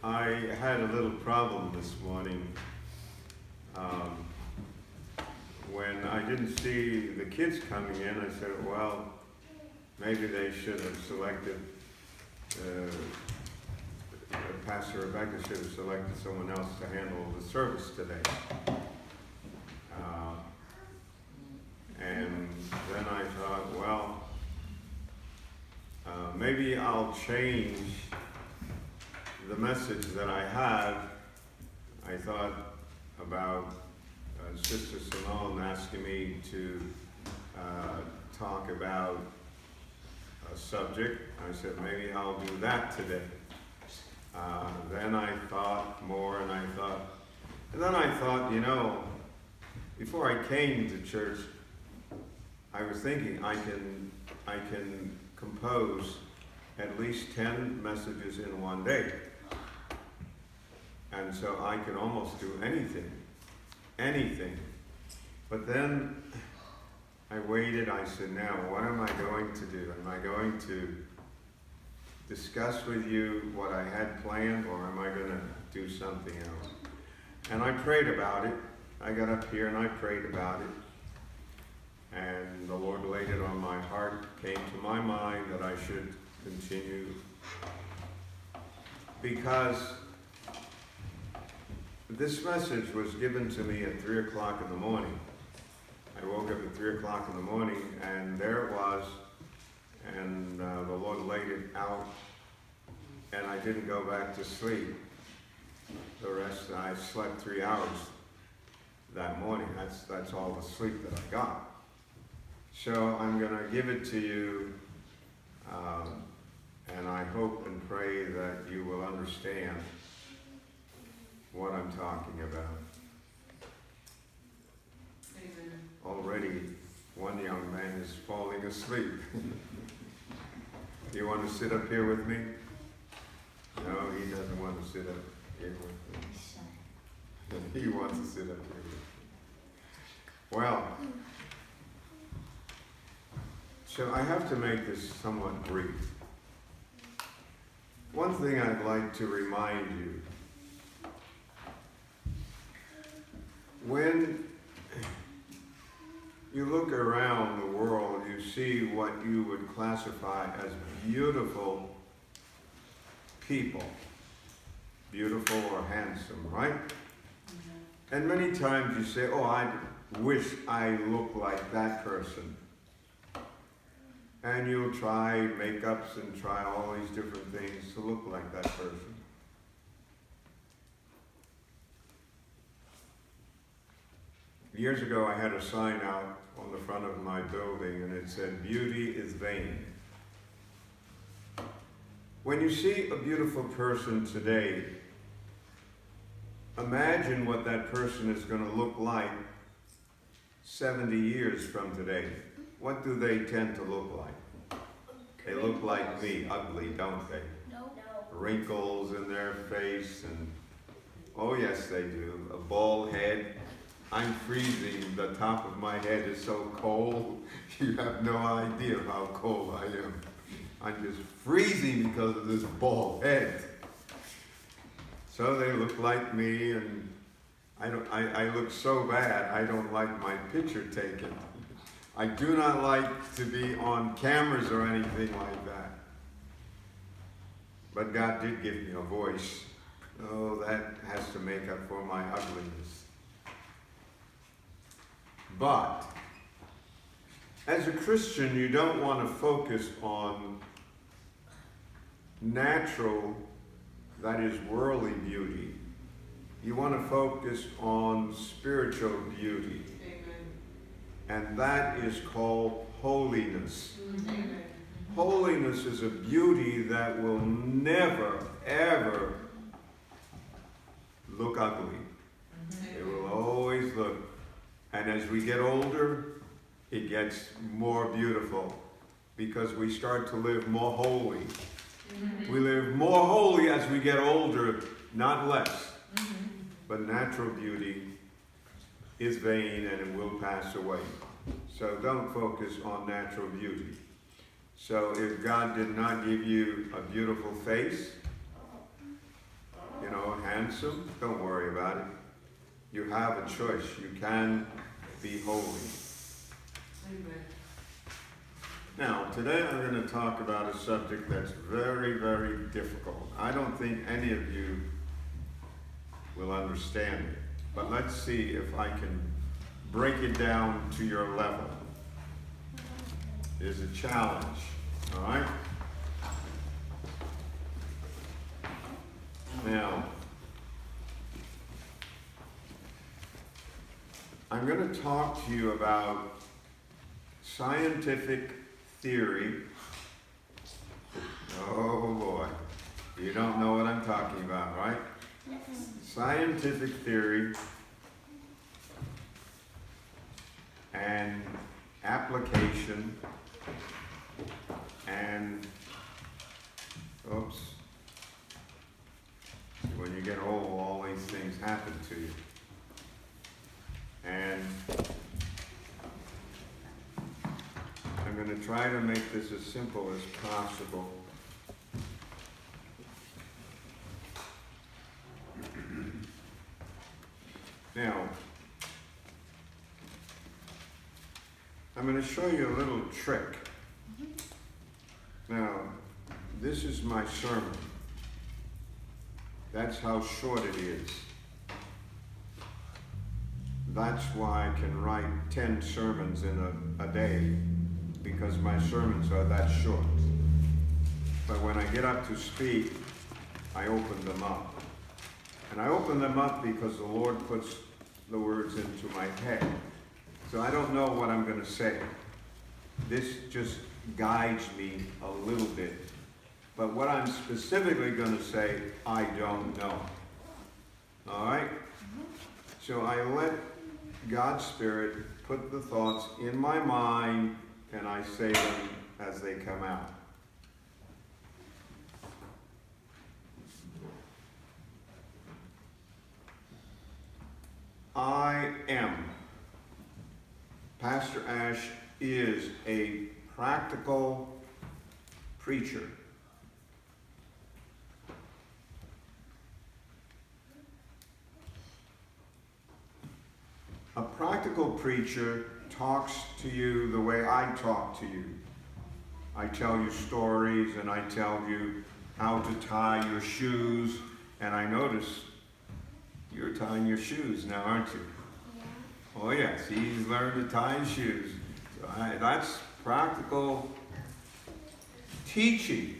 I had a little problem this morning when I didn't see the kids coming in. I said, well, maybe they should have selected, Pastor Rebecca should have selected someone else to handle the service today. And then I thought, well, maybe I'll change the message that I had. I thought about Sister Simone asking me to talk about a subject. I said, maybe I'll do that today. Then I thought more, and then I thought, you know, before I came to church, I was thinking I can compose at least 10 messages in one day. And so I could almost do anything. But then I waited. I said, now, what am I going to do? Am I going to discuss with you what I had planned, or am I going to do something else? And I prayed about it. I got up here and I prayed about it. And the Lord laid it on my heart. Came to my mind that I should continue, because this message was given to me at 3 o'clock in the morning. I woke up at 3 o'clock in the morning, and there it was, and the Lord laid it out, and I didn't go back to sleep. The rest, I slept 3 hours that morning. That's all the sleep that I got. So I'm going to give it to you, and I hope and pray that you will understand what I'm talking about. Amen. Already one young man is falling asleep. You want to sit up here with me? No, he doesn't want to sit up here with me. He wants to sit up here with me. Well, so I have to make this somewhat brief. One thing I'd like to remind you: when you look around the world, you see what you would classify as beautiful people. Beautiful or handsome, right? Mm-hmm. And many times you say, oh, I wish I looked like that person. And you'll try makeups and try all these different things to look like that person. Years ago, I had a sign out on the front of my building, and it said, "Beauty is vain." When you see a beautiful person today, imagine what that person is going to look like 70 years from today. What do they tend to look like? They look like me, ugly, don't they? No. Wrinkles in their face, and oh yes, they do. A bald head. I'm freezing. The top of my head is so cold. You have no idea how cold I am. I'm just freezing because of this bald head. So they look like me, and I look so bad. I don't like my picture taken. I do not like to be on cameras or anything like that. But God did give me a voice. Oh, that has to make up for my ugliness. But as a Christian, you don't want to focus on natural, that is worldly beauty. You want to focus on spiritual beauty. Amen. And that is called holiness. Amen. Holiness is a beauty that will never, ever look ugly. Amen. It will always look. And as we get older, it gets more beautiful because we start to live more holy. Mm-hmm. We live more holy as we get older, not less. Mm-hmm. But natural beauty is vain and it will pass away. So don't focus on natural beauty. So if God did not give you a beautiful face, handsome, don't worry about it. You have a choice. You can be holy. Amen. Now, today I'm going to talk about a subject that's very, very difficult. I don't think any of you will understand it. But let's see if I can break it down to your level. It is a challenge, all right? Now, I'm going to talk to you about scientific theory. Oh boy, you don't know what I'm talking about, right? Scientific theory and application and, when you get old, all these things happen to you. And I'm going to try to make this as simple as possible. Now, I'm going to show you a little trick. Now, this is my sermon. That's how short it is. That's why I can write 10 sermons in a day, because my sermons are that short. But when I get up to speak, I open them up. And I open them up because the Lord puts the words into my head. So I don't know what I'm going to say. This just guides me a little bit. But what I'm specifically going to say, I don't know. All right? So I let God's Spirit put the thoughts in my mind, and I say them as they come out. I am. Pastor Ashe is a practical preacher. A practical preacher talks to you the way I talk to you. I tell you stories and I tell you how to tie your shoes. And I notice you're tying your shoes now, aren't you? Yeah. Oh yes, he's learned to tie his shoes. So that's practical teaching.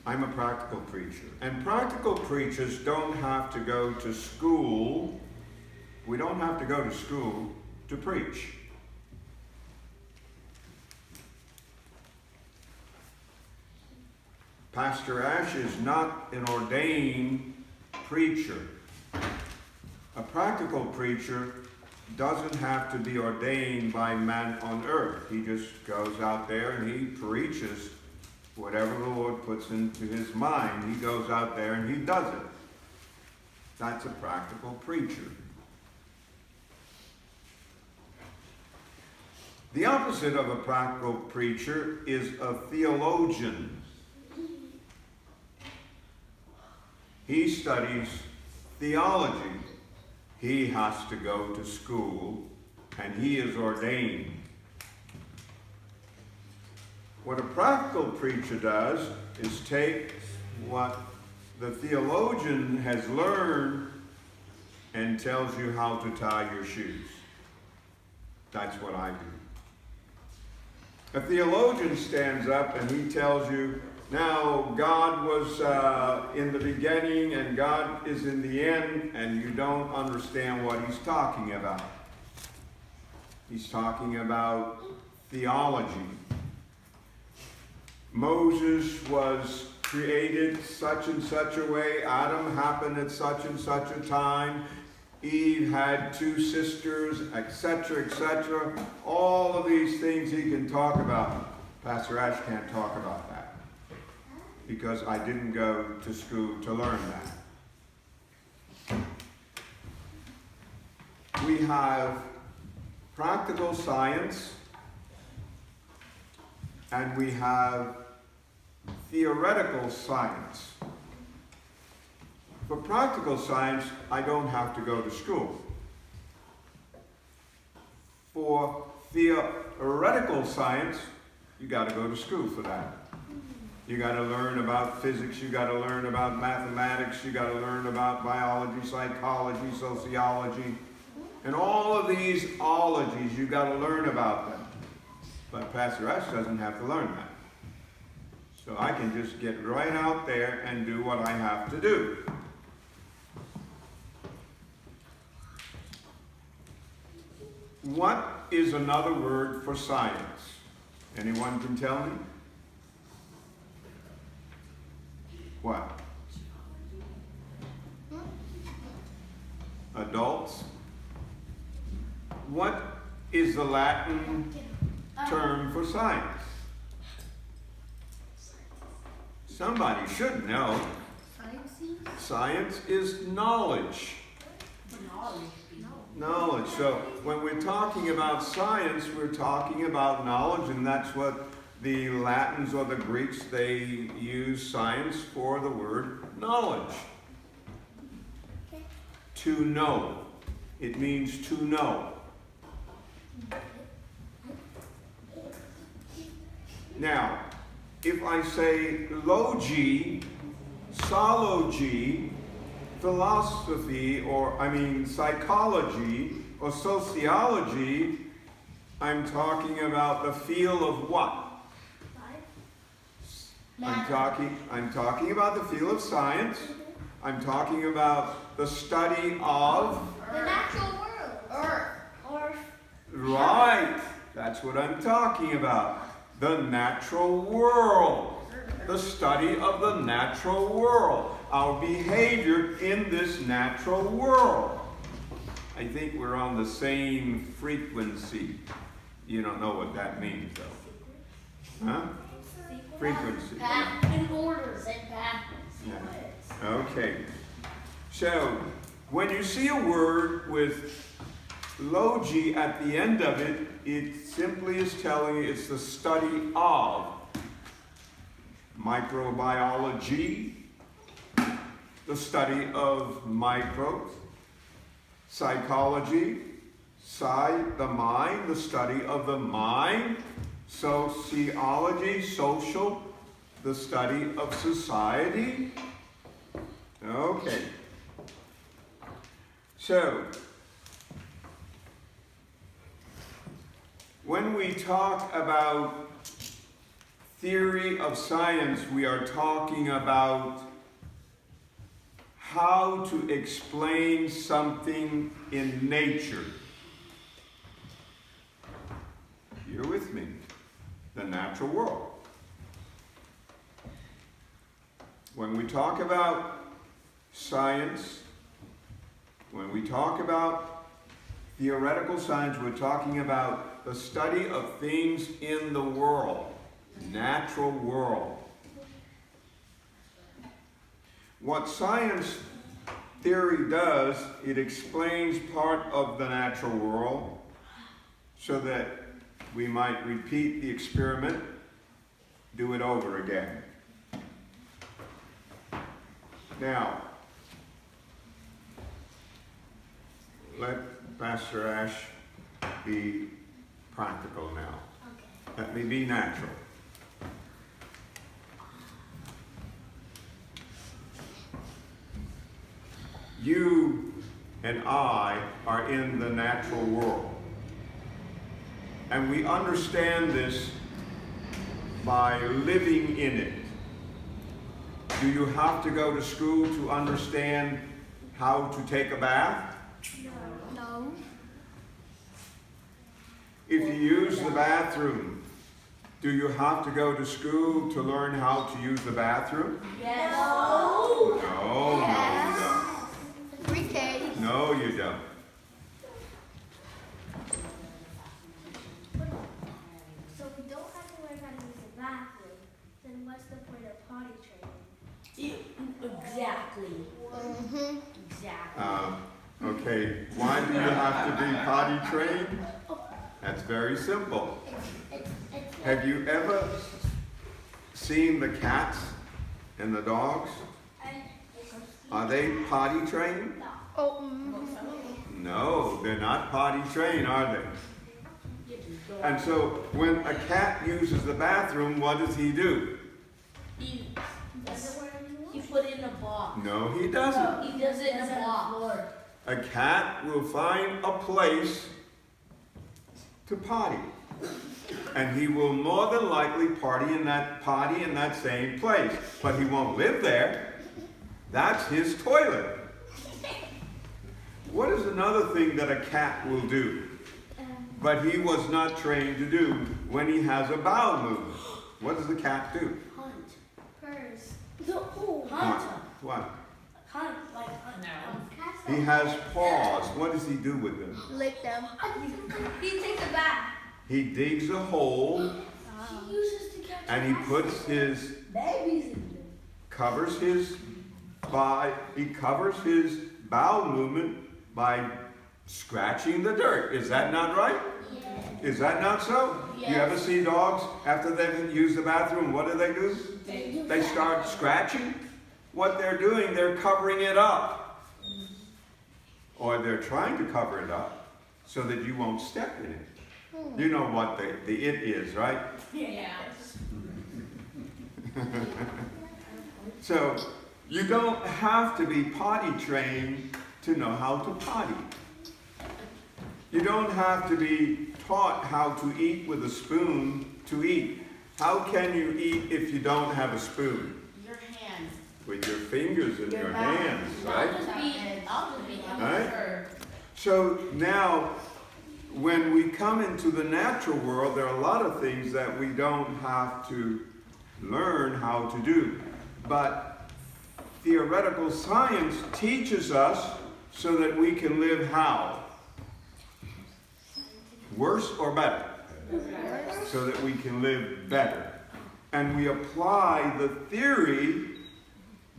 I'm a practical preacher. And practical preachers don't have to go to school. We don't have to go to school to preach. Pastor Ashe is not an ordained preacher. A practical preacher doesn't have to be ordained by man on earth. He just goes out there and he preaches whatever the Lord puts into his mind. He goes out there and he does it. That's a practical preacher. The opposite of a practical preacher is a theologian. He studies theology. He has to go to school, and he is ordained. What a practical preacher does is take what the theologian has learned and tells you how to tie your shoes. That's what I do. A theologian stands up and he tells you, now God was in the beginning and God is in the end, and you don't understand what he's talking about. He's talking about theology. Moses was created such and such a way. Adam happened at such and such a time. Eve had 2 sisters, etc., etc. All of these things he can talk about. Pastor Ashe can't talk about that because I didn't go to school to learn that. We have practical science and we have theoretical science. For practical science, I don't have to go to school. For theoretical science, you got to go to school for that. You got to learn about physics, you got to learn about mathematics, you got to learn about biology, psychology, sociology, and all of these ologies, you got to learn about them. But Pastor Ashe doesn't have to learn that. So I can just get right out there and do what I have to do. What is another word for science? Anyone can tell me? What? Adults? What is the Latin term for science? Somebody should know. Science is knowledge. Knowledge. So when we're talking about science, we're talking about knowledge, and that's what the Latins or the Greeks, they use science for the word knowledge. To know. It means to know. Now, if I say logi, zoology, philosophy, psychology, or sociology, I'm talking about the field of what? I'm talking about the field of science. I'm talking about the study of the natural world. Earth. Right. That's what I'm talking about. The natural world. The study of the natural world. Our behavior in this natural world. I think we're on the same frequency. You don't know what that means, though. Huh? Frequency. In orders and backwards. Yeah. Okay. So, when you see a word with logi at the end of it, it simply is telling you it's the study of microbiology, the study of microbes, psychology, the mind, the study of the mind, sociology, social, the study of society. Okay. So, when we talk about theory of science, we are talking about how to explain something in nature. You're with me. The natural world. When we talk about science, when we talk about theoretical science, we're talking about the study of things in the world, natural world. What science theory does, it explains part of the natural world so that we might repeat the experiment, do it over again. Now, let Pastor Ashe be practical now. Okay. Let me be natural. You and I are in the natural world. And we understand this by living in it. Do you have to go to school to understand how to take a bath? No. If you use the bathroom, do you have to go to school to learn how to use the bathroom? Yes. No, Yes. no, you don't. Pre-K. No, you don't. So we don't have to learn how to use the bathroom. Then what's the point of potty training? Exactly. Exactly. Okay, why do you have to be potty trained? That's very simple. Have you ever seen the cats and the dogs? Are they potty trained? Oh, No, they're not potty trained, are they? And so when a cat uses the bathroom, what does he do? He put it in a box. No, he doesn't. He does it in a box. A cat will find a place to potty. And he will more than likely potty in that same place. But he won't live there. That's his toilet. What is another thing that a cat will do, but he was not trained to do when he has a bowel movement? What does the cat do? Hunt. purse. Hunt. What? Hunt. Like hunt. He has paws. What does he do with them? Lick them. He takes a bath. He digs a hole He uses to catch and he puts his babies in there. covers his bowel movement by scratching the dirt. Is that not right? Yeah. Is that not so? Yes. You ever see dogs after they've used the bathroom? What do? They start scratching. What they're doing, they're covering it up. Or they're trying to cover it up so that you won't step in it. You know what the it is, right? Yeah. So you don't have to be potty trained to know how to potty. You don't have to be taught how to eat with a spoon to eat. How can you eat if you don't have a spoon? Your hands. With your fingers in your hands, right? I'll just be Right? So now, when we come into the natural world, there are a lot of things that we don't have to learn how to do. But theoretical science teaches us so that we can live how? Worse or better? So that we can live better. And we apply the theory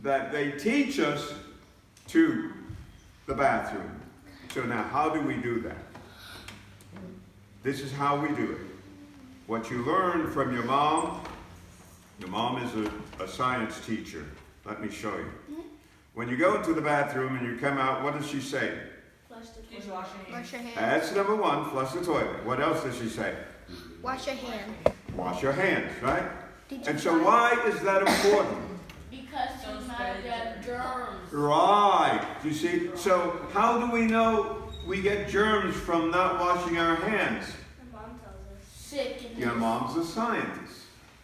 that they teach us to the bathroom. So now, how do we do that? This is how we do it. What you learn from your mom is a science teacher. Let me show you. When you go into the bathroom and you come out, what does she say? He's washing hands. Wash your hands. That's number one, flush the toilet. What else does she say? Wash your hand. Wash your hands, right? Did you And so find- why is that important? Because you might get germs. Right, you see? So how do we know we get germs from not washing our hands? My mom tells us. Sick. Your mom's a scientist.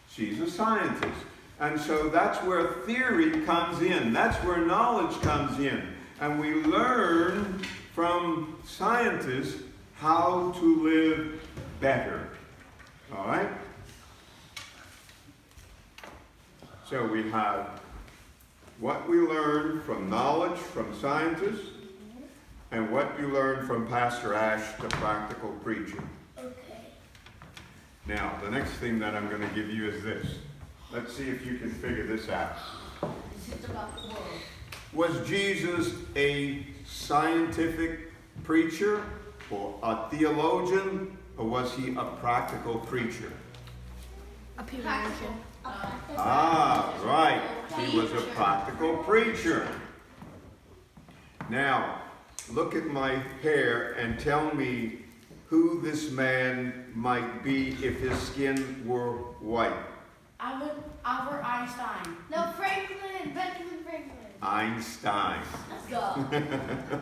She's a scientist. And so that's where theory comes in. That's where knowledge comes in. And we learn from scientists how to live better. All right? So we have what we learn from knowledge from scientists and what you learn from Pastor Ashe, the practical preacher. Okay. Now, the next thing that I'm going to give you is this. Let's see if you can figure this out. This is about the world. Was Jesus a scientific preacher or a theologian, or was he a practical preacher? A pediatrician. Ah, right. He was a practical preacher. Now, look at my hair and tell me who this man might be if his skin were white. Albert Einstein. No, Franklin. Benjamin Franklin. Einstein. Let's go.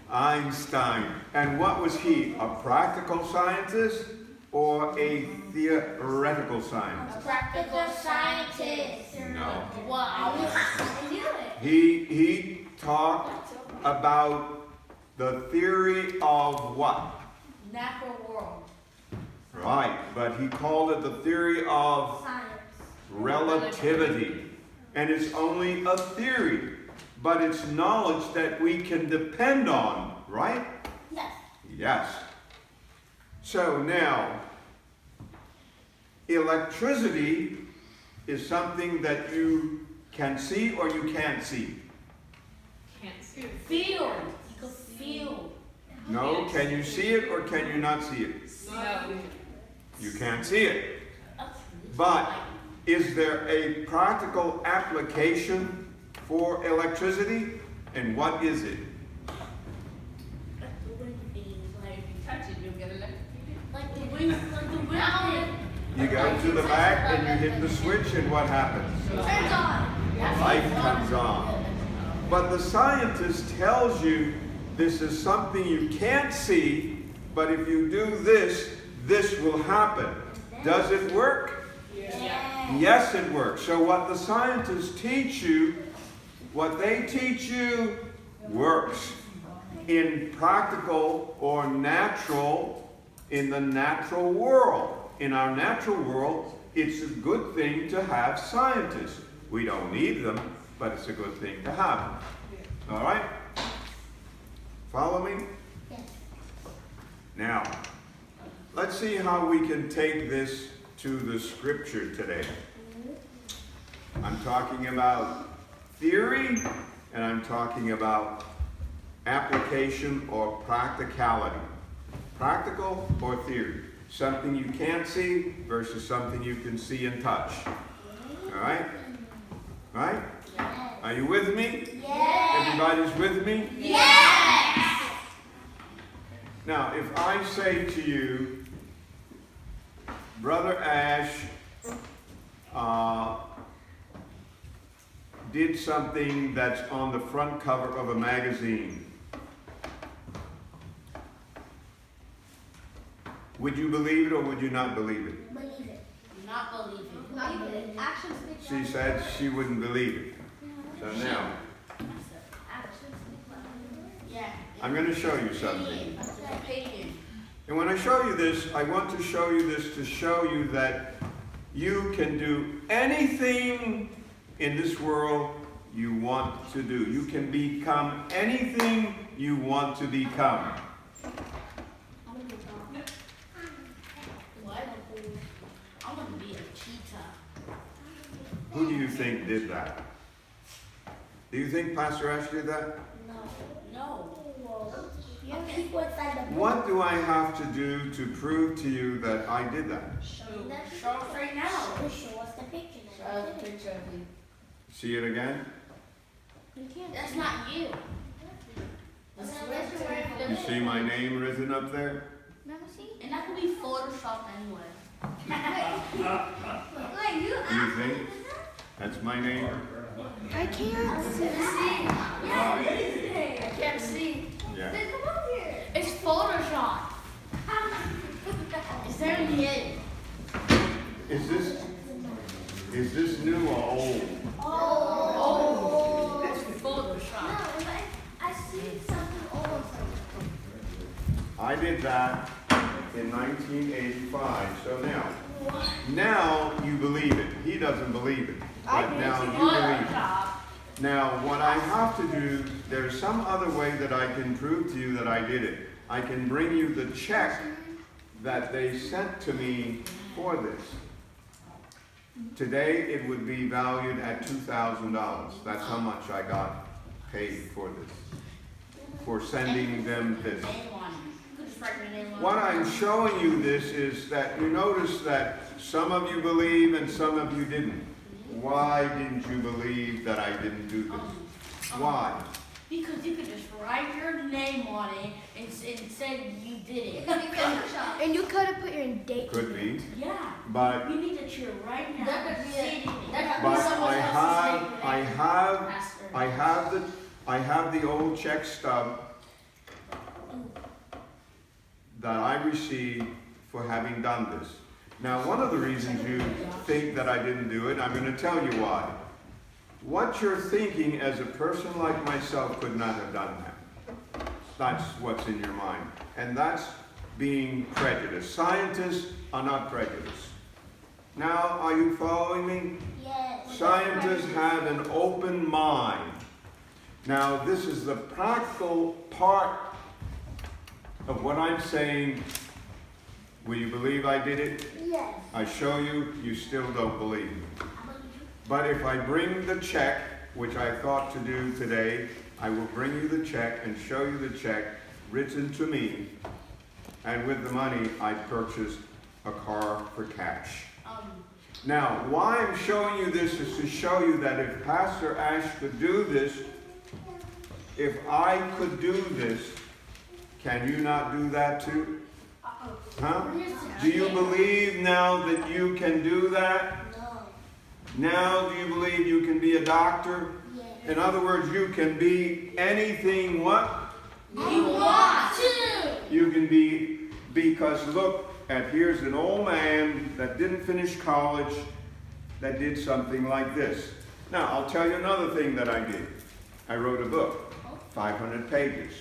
Einstein. And what was he? A practical scientist or a theoretical scientist? Practical scientist. No. Wow. I knew it. He talked about the theory of what? Natural world. Right, but he called it the theory of Science. relativity. And it's only a theory, but it's knowledge that we can depend on, right? Yes. Yes. So now, electricity is something that you can see or you can't see. Can't see. Feel. You can feel. No, can you see it or can you not see it? No. You can't see it. But is there a practical application for electricity. And what is it? Like the wind thing, If you touch it, you'll get electrocuted. like the wind thing. You go to the back and you hit the switch, and what happens? Turns on. Light comes on. But the scientist tells you this is something you can't see, but if you do this, this will happen. Does it work? Yeah. Yes, it works. So what the scientists teach you, what they teach you, works in practical or natural, in the natural world. In our natural world, it's a good thing to have scientists. We don't need them, but it's a good thing to have them. All right? Follow me? Yes. Now, let's see how we can take this to the scripture today. I'm talking about theory, and I'm talking about application or practicality. Practical or theory. Something you can't see versus something you can see and touch. All right? Right? Are you with me? Yes. Everybody's with me? Yes. Now, if I say to you, Brother Ashe did something that's on the front cover of a magazine, would you believe it or would you not believe it? Believe it. Not believe it. Not believe it. Actions speak louder. She said she wouldn't believe it. So now, Actions speak louder. Yeah. I'm going to show you something. Opinion. And when I show you this, I want to show you this to show you that you can do anything in this world you want to do. You can become anything you want to become. What? I want to be a cheetah. Who do you think did that? Do you think Pastor Ashe did that? No. You have people inside the book. What do I have to do to prove to you that I did that? Show us right now. Show us the picture. Show the picture of you. See it again? You can't. That's not you. You see my name written up there? Never see? And that could be photoshopped anyway. Wait, you Do you think that's my name? I can't see. Right. I can't see. Yeah. Then come up here. It's Photoshop. Is there any edit? Is this new or old? Oh. It's No, Photoshop. I see something old. I did that in 1985. So now you believe it. He doesn't believe it, but now you believe it. Photoshop. Now, what I have to do, there's some other way that I can prove to you that I did it. I can bring you the check that they sent to me for this. Today, it would be valued at $2,000. That's how much I got paid for this, for sending them this. What I'm showing you this is that you notice that some of you believe and some of you didn't. Why didn't you believe that I didn't do this? Why? Because you could just write your name on it and say you did it. And you could have put your date. Could be, Yeah. but You need to cheer right now. That could be it. That could but be someone else's name. I have the old check stub that I received for having done this. Now, one of the reasons you think that I didn't do it, I'm going to tell you why. What you're thinking as a person like myself could not have done that. That's what's in your mind. And that's being prejudiced. Scientists are not prejudiced. Now, are you following me? Yes. Scientists have an open mind. Now, this is the practical part of what I'm saying. Will you believe I did it? Yes. I show you, you still don't believe me. But if I bring the check, which I thought to do today, I will bring you the check and show you the check written to me. And with the money, I purchased a car for cash. Now, why I'm showing you this is to show you that if Pastor Ashe could do this, if I could do this, can you not do that too? Huh? Do you believe now that you can do that? No. Now do you believe you can be a doctor? Yeah. In other words, you can be anything what? You want to. You can be, because look at, here's an old man that didn't finish college that did something like this. Now, I'll tell you another thing that I did. I wrote a book, 500 pages.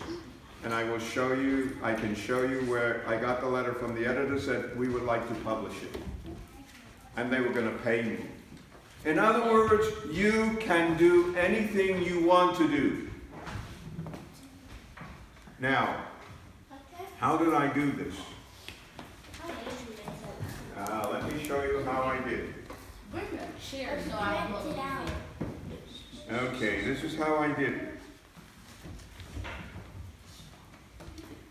And I will show you, I can show you where I got the letter from the editor, said we would like to publish it. And they were going to pay me. In other words, you can do anything you want to do. Now, how did I do this? Let me show you how I did. Bring a chair so I Rent it out. can Okay, this is how I did it.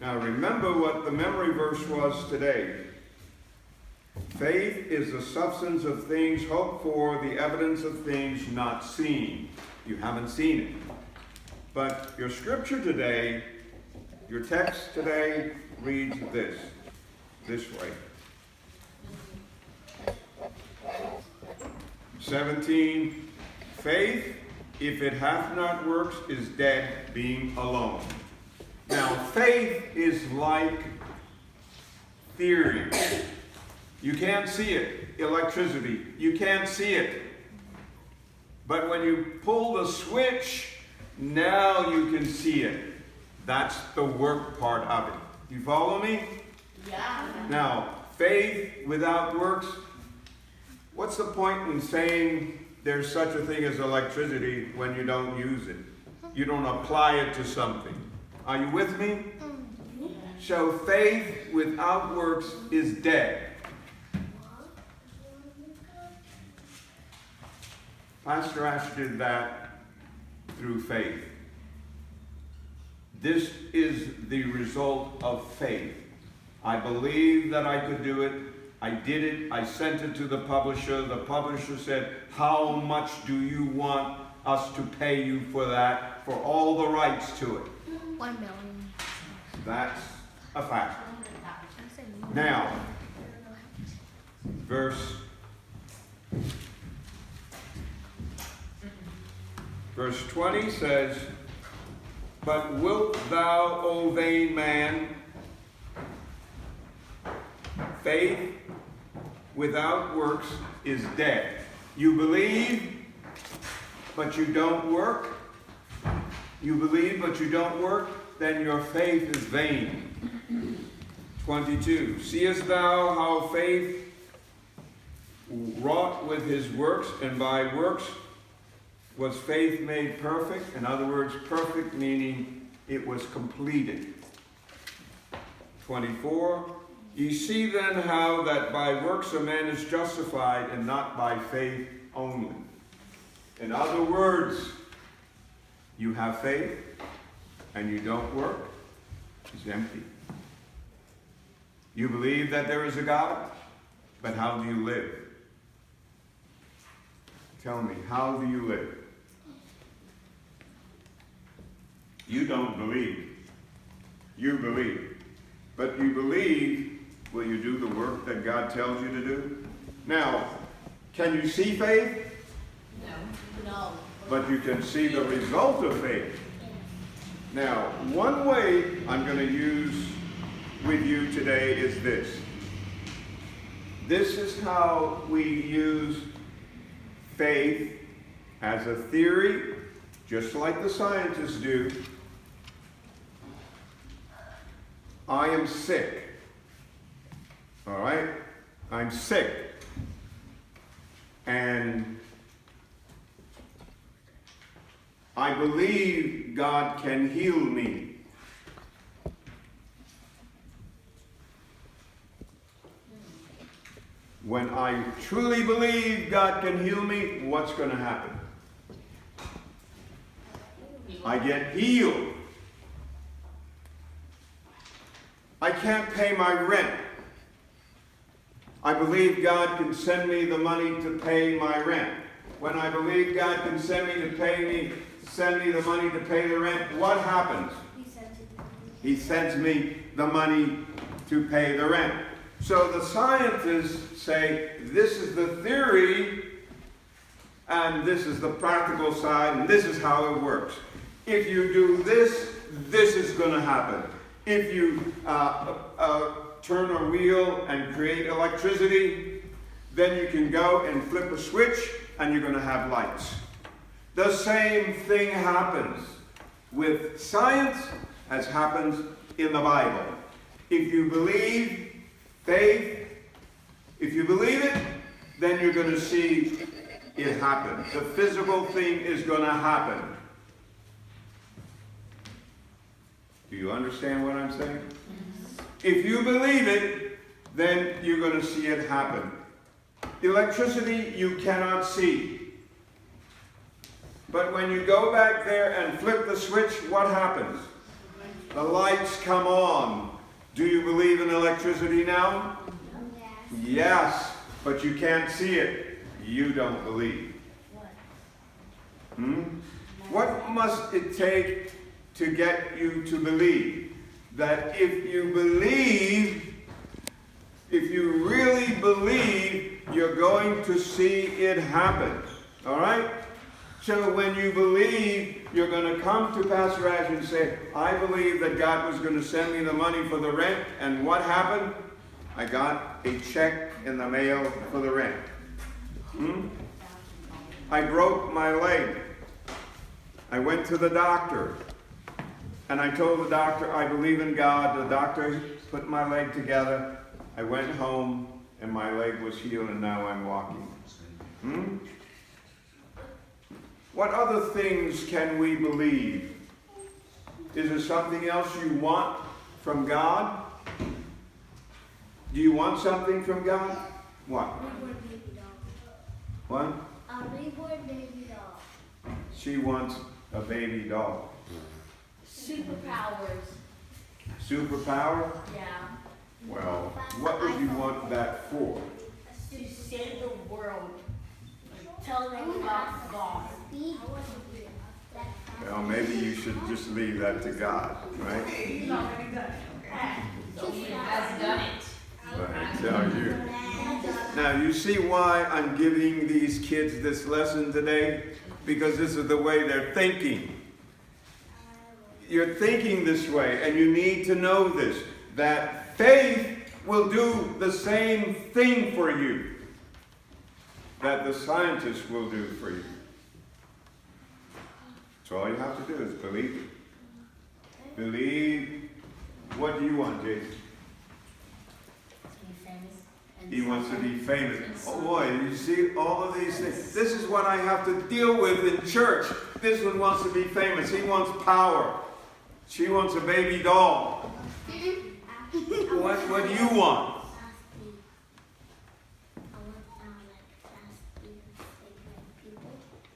Now remember what the memory verse was today. Faith is the substance of things hoped for, the evidence of things not seen. You haven't seen it. But your scripture today, your text today reads this way. 17, faith, if it hath not works, is dead, being alone. Now, faith is like theory. You can't see it. Electricity. You can't see it. But when you pull the switch, now you can see it. That's the work part of it. You follow me? Yeah. Now, faith without works, what's the point in saying there's such a thing as electricity when you don't use it? You don't apply it to something. Are you with me? So faith without works is dead. Pastor Ashe did that through faith. This is the result of faith. I believed that I could do it. I did it. I sent it to the publisher. The publisher said, how much do you want us to pay you for that, for all the rights to it? 1 million. That's a fact. Now, verse 20 says, but wilt thou, O vain man, faith without works is dead. You believe, but you don't work. You believe, but you don't work, then your faith is vain. 22, seest thou how faith wrought with his works, and by works was faith made perfect? In other words, perfect meaning it was completed. 24, ye see then how that by works a man is justified, and not by faith only. In other words, you have faith and you don't work, it's empty. You believe that there is a God, but how do you live? Tell me, how do you live? You don't believe. You believe. But you believe, will you do the work that God tells you to do? Now, can you see faith? No. But you can see the result of faith. Now, one way I'm going to use with you today is this. This is how we use faith as a theory, just like the scientists do. I am sick. All right? I'm sick. And I believe God can heal me. When I truly believe God can heal me, what's going to happen? I get healed. I can't pay my rent. I believe God can send me the money to pay my rent. When I believe God can send me the money to pay the rent, what happens? He sends me the money to pay the rent. So the scientists say this is the theory and this is the practical side and this is how it works. If you do this, this is going to happen. If you turn a wheel and create electricity, then you can go and flip a switch and you're going to have lights. The same thing happens with science as happens in the Bible. If you believe faith, if you believe it, then you're going to see it happen. The physical thing is going to happen. Do you understand what I'm saying? If you believe it, then you're going to see it happen. Electricity you cannot see. But when you go back there and flip the switch, what happens? The lights come on. Do you believe in electricity now? Yes. Yes, but you can't see it. You don't believe. What must it take to get you to believe? That if you believe, if you really believe, you're going to see it happen. All right? So when you believe, you're going to come to Pastor Ashe and say, I believe that God was going to send me the money for the rent. And what happened? I got a check in the mail for the rent. I broke my leg. I went to the doctor. And I told the doctor, I believe in God. The doctor put my leg together. I went home and my leg was healed and now I'm walking. What other things can we believe? Is there something else you want from God? Do you want something from God? What? Reborn baby doll. What? A reborn baby doll. She wants a baby doll. Superpowers. Superpower? Yeah. Well, what would you want that for? To save the world. Tell them about God. Well, maybe you should just leave that to God, right? He's already done it, okay? So he has done it. But I tell you. Now, you see why I'm giving these kids this lesson today? Because this is the way they're thinking. You're thinking this way, and you need to know this, that faith will do the same thing for you that the scientists will do for you. So all you have to do is believe it. Believe. What do you want, Jason? He wants to be famous. Oh boy, you see all of these things. This is what I have to deal with in church. This one wants to be famous. He wants power. She wants a baby doll. What do you want?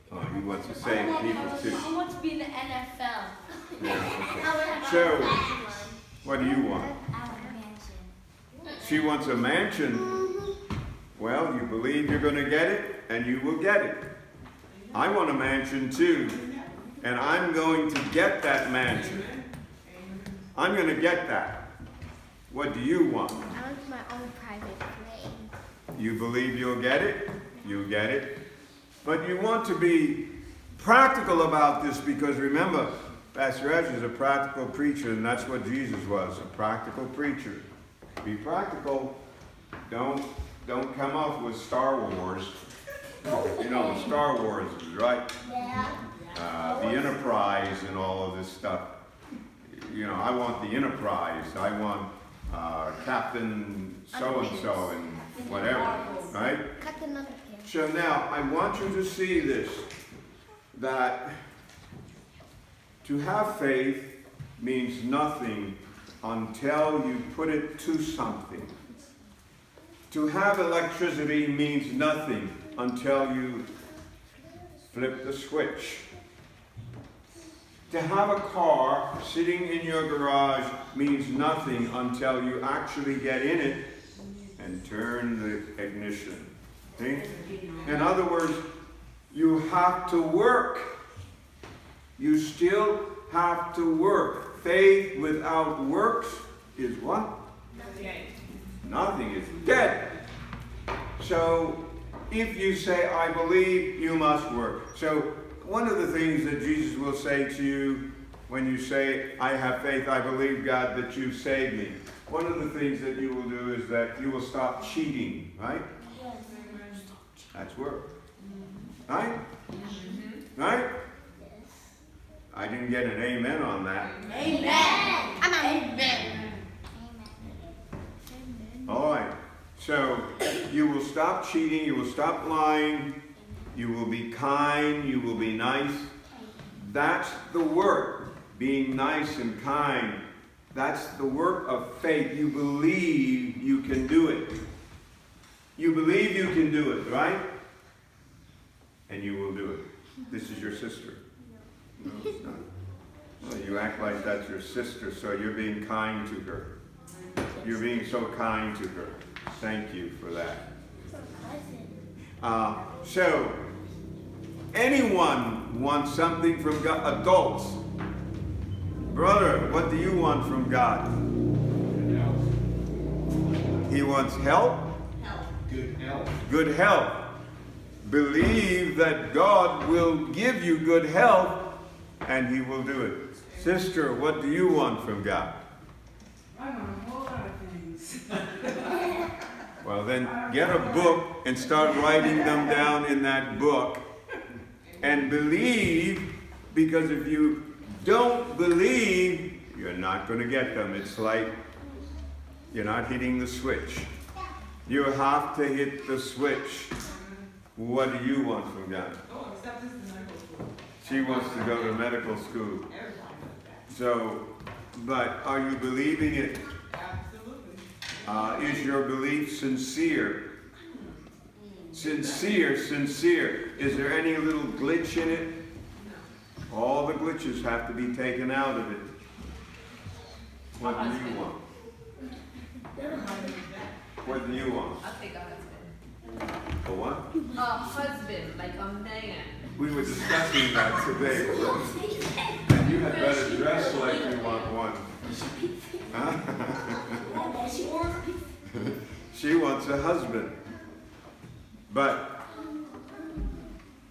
Oh, he wants to save people too. I want to be in the NFL. Yeah, okay. So, what do you want? She wants a mansion. Well, you believe you're going to get it, and you will get it. I want a mansion too, and I'm going to get that mansion. I'm going to get that. What do you want? I want my own private plane. You believe you'll get it? You'll get it. But you want to be practical about this because remember, Pastor Ashe is a practical preacher, and that's what Jesus was, a practical preacher. Be practical. Don't come up with Star Wars. You know what Star Wars is, right? Yeah. The Enterprise and all of this stuff. You know, I want the Enterprise. I want Captain so-and-so and whatever, right? Cut another pin. So now, I want you to see this, that to have faith means nothing until you put it to something. To have electricity means nothing until you flip the switch. To have a car sitting in your garage means nothing until you actually get in it and turn the ignition. See? In other words, you have to work. You still have to work. Faith without works is what? Nothing. Is dead. So, if you say, I believe, you must work. So, one of the things that Jesus will say to you when you say, I have faith, I believe, God, that you saved me. One of the things that you will do is that you will stop cheating, right? That's work. Right? Right? I didn't get an amen on that. Amen. Amen. All right. So you will stop cheating. You will stop lying. You will be kind. You will be nice. That's the work. Being nice and kind. That's the work of faith. You believe you can do it. You believe you can do it, right? And you will do it. This is your sister. No, it's not. Well, you act like that's your sister, so you're being kind to her. You're being so kind to her. Thank you for that. So, anyone wants something from God? Adults. Brother, what do you want from God? He wants help? Good health. Good health. Believe that God will give you good health and He will do it. Sister, what do you want from God? I want a whole lot of things. Well, then get a book and start writing them down in that book and believe, because if you don't believe, you're not going to get them. It's like you're not hitting the switch. You have to hit the switch. What do you want from God? Oh, except this is medical school. She wants to go to medical school. So, but are you believing it? Absolutely. Is your belief sincere? Sincere. Is there any little glitch in it? All the glitches have to be taken out of it. What do you want? What do you want? I'll take a husband. A what? A husband, like a man. We were discussing that today. And you had better dress like you want one. Huh? She wants a husband. But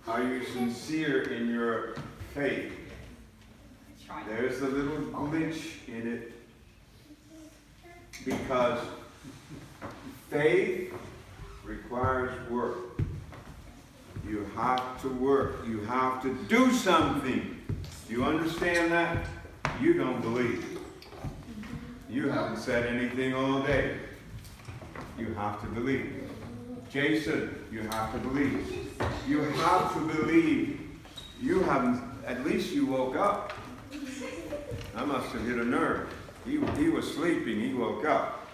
are you sincere in your faith? There's a little glitch in it. Because faith requires work. You have to work. You have to do something. You understand that? You don't believe. You haven't said anything all day. You have to believe. Jason, you have to believe. You have to believe. You haven't, at least you woke up. I must have hit a nerve. He was sleeping, he woke up.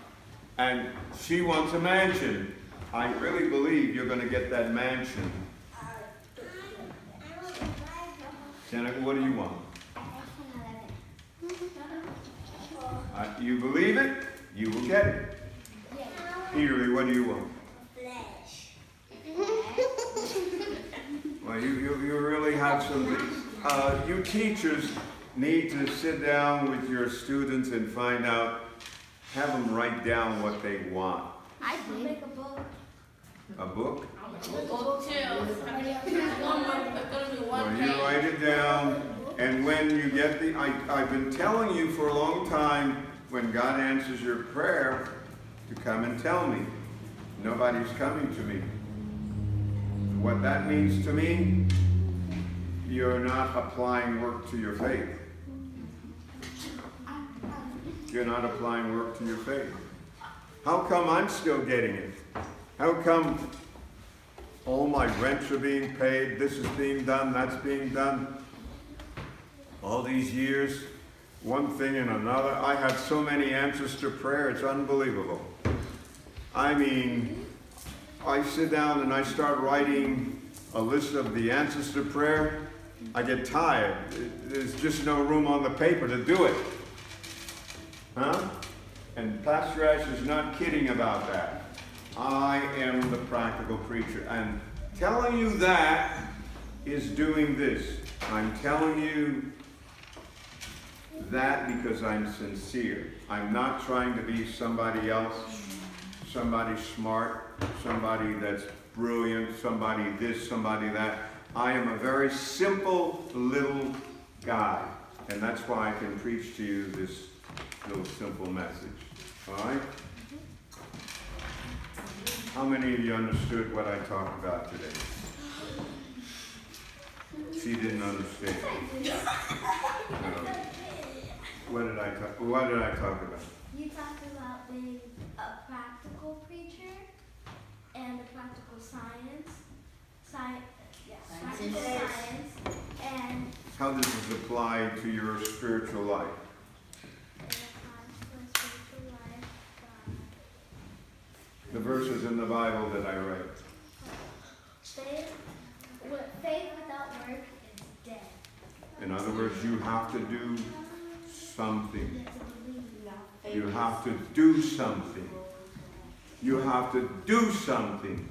And she wants a mansion. I really believe you're going to get that mansion. Jennifer, what do you want? You believe it, you will get it. Peterly, what do you want? Well, you really have some. You teachers need to sit down with your students and find out. Have them write down what they want. I can make a book. A book? Book two. It's gonna be one Well, page. you write it down, and when you get the, I've been telling you for a long time, when God answers your prayer, to come and tell me. Nobody's coming to me. What that means to me, you're not applying work to your faith. You're not applying work to your faith. How come I'm still getting it? How come all my rents are being paid, this is being done, that's being done? All these years, one thing and another. I have so many answers to prayer, it's unbelievable. I mean, I sit down and I start writing a list of the answers to prayer. I get tired. There's just no room on the paper to do it. Huh? And Pastor Ashe is not kidding about that. I am the practical preacher. And telling you that is doing this. I'm telling you that because I'm sincere. I'm not trying to be somebody else, somebody smart, somebody that's brilliant, somebody this, somebody that. I am a very simple little guy. And that's why I can preach to you this little simple message. All right? How many of you understood what I talked about today? She didn't understand. No. What did I talk about? You talked about being a practical preacher and a practical science. Practical science. And How does this apply to your spiritual life? The verses in the Bible that I read. Faith without work is dead. In other words, you have to do something. You have to do something. You have to do something.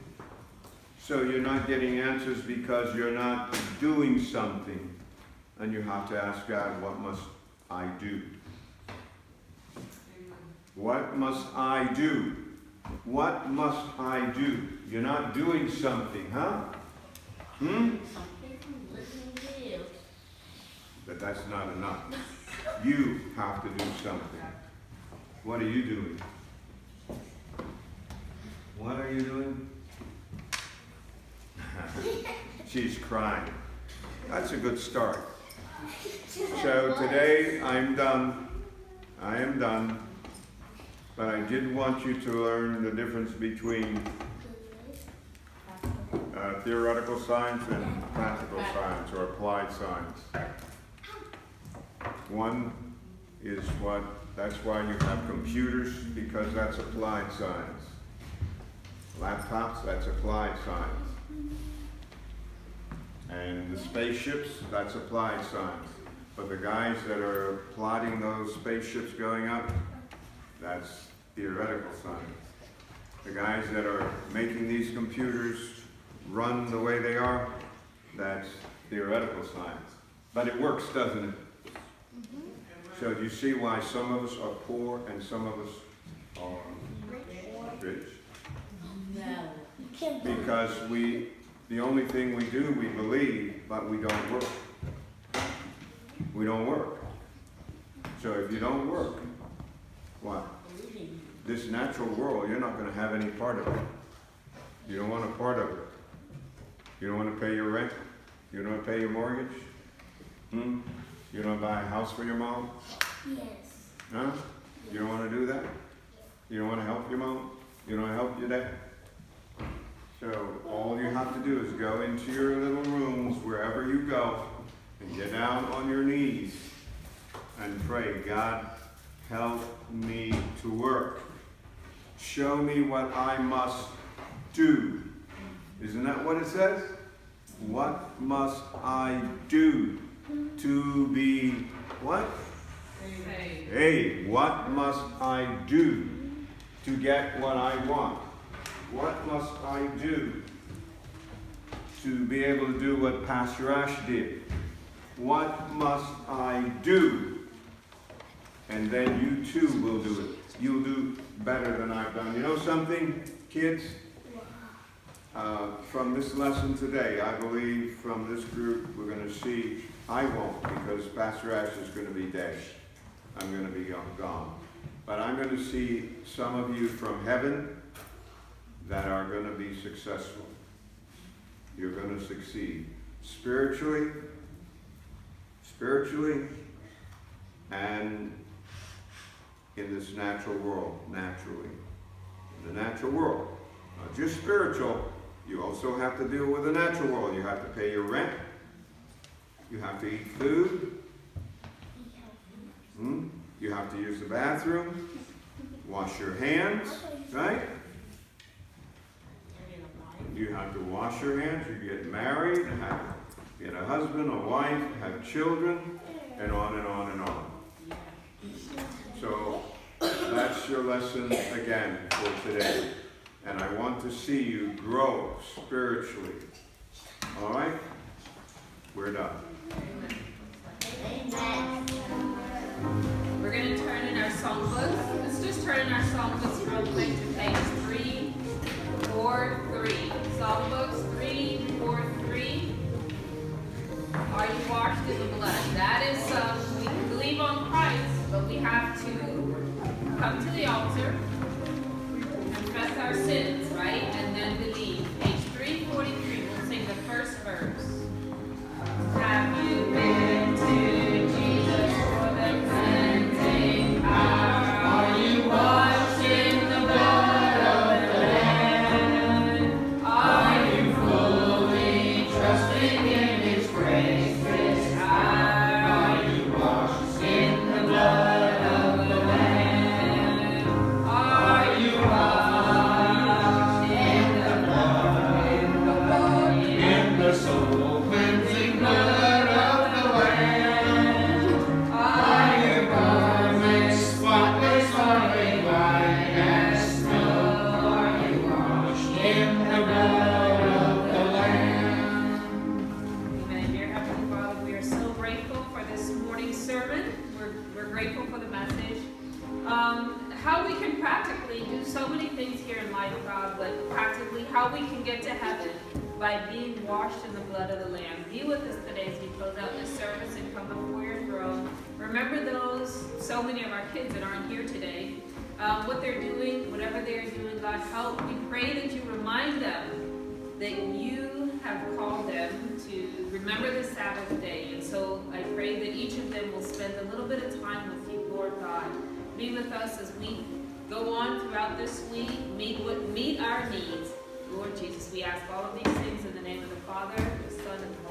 So you're not getting answers because you're not doing something. And you have to ask God, what must I do? What must I do? What must I do? You're not doing something, huh? But that's not enough. You have to do something. What are you doing? What are you doing? She's crying. That's a good start. So today I'm done. I am done. But I did want you to learn the difference between theoretical science and practical science or applied science. One is that's why you have computers, because that's applied science. Laptops, that's applied science. And the spaceships, that's applied science. But the guys that are plotting those spaceships going up, that's theoretical science. The guys that are making these computers run the way they are, that's theoretical science. But it works, doesn't it? So do you see why some of us are poor and some of us are rich? No. Because the only thing we do, we believe, but we don't work. We don't work. So if you don't work, what? This natural world, you're not going to have any part of it. You don't want a part of it. You don't want to pay your rent. You don't want to pay your mortgage. You don't want to buy a house for your mom. Yes. Huh? You don't want to do that? You don't want to help your mom? You don't want to help your dad? So all you have to do is go into your little rooms, wherever you go, and get down on your knees and pray, God, help me to work. Show me what I must do. Isn't that what it says? What must I do to be what? Hey, what must I do to get what I want? What must I do to be able to do what Pastor Ashe did? What must I do? And then you too will do it. You'll do better than I've done. You know something, kids? From this lesson today, I believe from this group, we're going to see, I won't, because Pastor Ashe is going to be dead. I'm going to be gone. But I'm going to see some of you from heaven that are going to be successful. You're going to succeed spiritually, and in this natural world, naturally. In the natural world. Not just spiritual, you also have to deal with the natural world. You have to pay your rent. You have to eat food. You have to use the bathroom. Wash your hands, right? You have to wash your hands. You get married, get a husband, a wife, have children, and on and on and on. So that's your lesson again for today. and I want to see you grow spiritually. All right? We're done. Amen. We're going to turn in our songbooks. Let's just turn in our songbooks real quick to page 343. Songbooks 343. Are you washed in the blood? That is, we believe on Christ, but we have to come to the altar, confess our sins, right? And then believe. Page 343, we'll sing the first verse. Have you been to Jesus for the cleansing power? Are you washed in the blood of the Lamb? Are you fully trusting in His grace this hour? Are you washed in the blood of the Lamb? Are you washed in the blood, in the soul cleansing blood of the Lamb? Are your garments spotless, are they white as snow? Are you washed in the blood of the Lamb? Amen. Dear Heavenly Father, we are so grateful for this morning's sermon. We're grateful for the message. How we can practically do so many things here in life, God, but practically how we can get to heaven by being washed in the blood of the Lamb. Be with us today as we close out this service and come before your throne. Remember those, so many of our kids that aren't here today, what they're doing, whatever they're doing, God, help. We pray that you remind them that you have called them to remember the Sabbath day. And so I pray that each of them will spend a little bit of time with you, Lord God. Be with us as we go on throughout this week, meet our needs. Lord Jesus, we ask all of these things in the name of the Father, the Son, and the Holy